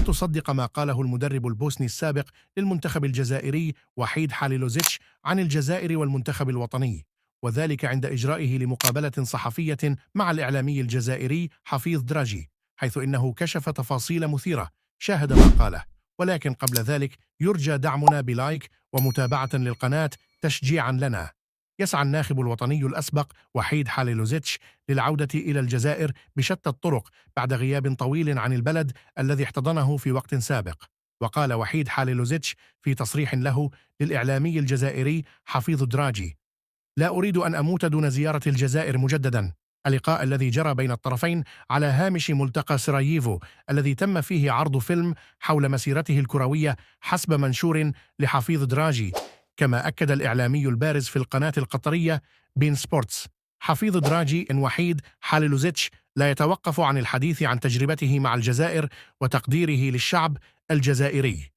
تصدق ما قاله المدرب البوسني السابق للمنتخب الجزائري وحيد حاليلوزيتش عن الجزائر والمنتخب الوطني، وذلك عند إجرائه لمقابلة صحفية مع الإعلامي الجزائري حفيظ دراجي، حيث إنه كشف تفاصيل مثيرة. شاهد ما قاله، ولكن قبل ذلك يرجى دعمنا بلايك ومتابعة للقناة تشجيعا لنا. يسعى الناخب الوطني الأسبق وحيد حاليلوزيتش للعودة إلى الجزائر بشتى الطرق بعد غياب طويل عن البلد الذي احتضنه في وقت سابق. وقال وحيد حاليلوزيتش في تصريح له للإعلامي الجزائري حفيظ دراجي: لا أريد أن أموت دون زيارة الجزائر مجددا. اللقاء الذي جرى بين الطرفين على هامش ملتقى سراييفو الذي تم فيه عرض فيلم حول مسيرته الكروية حسب منشور لحفيظ دراجي. كما أكد الإعلامي البارز في القناة القطرية بين سبورتس حفيظ دراجي إن وحيد حاليلوزيتش لا يتوقف عن الحديث عن تجربته مع الجزائر وتقديره للشعب الجزائري.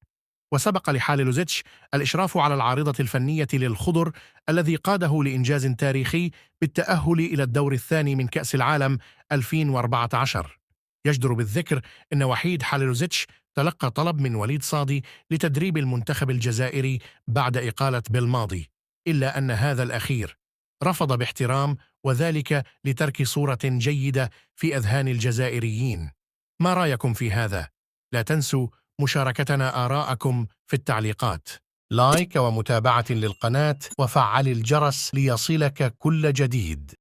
وسبق لحاليلوزيتش الإشراف على العارضة الفنية للخضر الذي قاده لإنجاز تاريخي بالتأهل إلى الدور الثاني من كأس العالم 2014. يجدر بالذكر أن وحيد حاليلوزيتش تلقى طلب من وليد صادي لتدريب المنتخب الجزائري بعد إقالة بالماضي، إلا أن هذا الأخير رفض باحترام، وذلك لترك صورة جيدة في أذهان الجزائريين. ما رأيكم في هذا؟ لا تنسوا مشاركتنا آراءكم في التعليقات. لايك ومتابعة للقناة وفعل الجرس ليصلك كل جديد.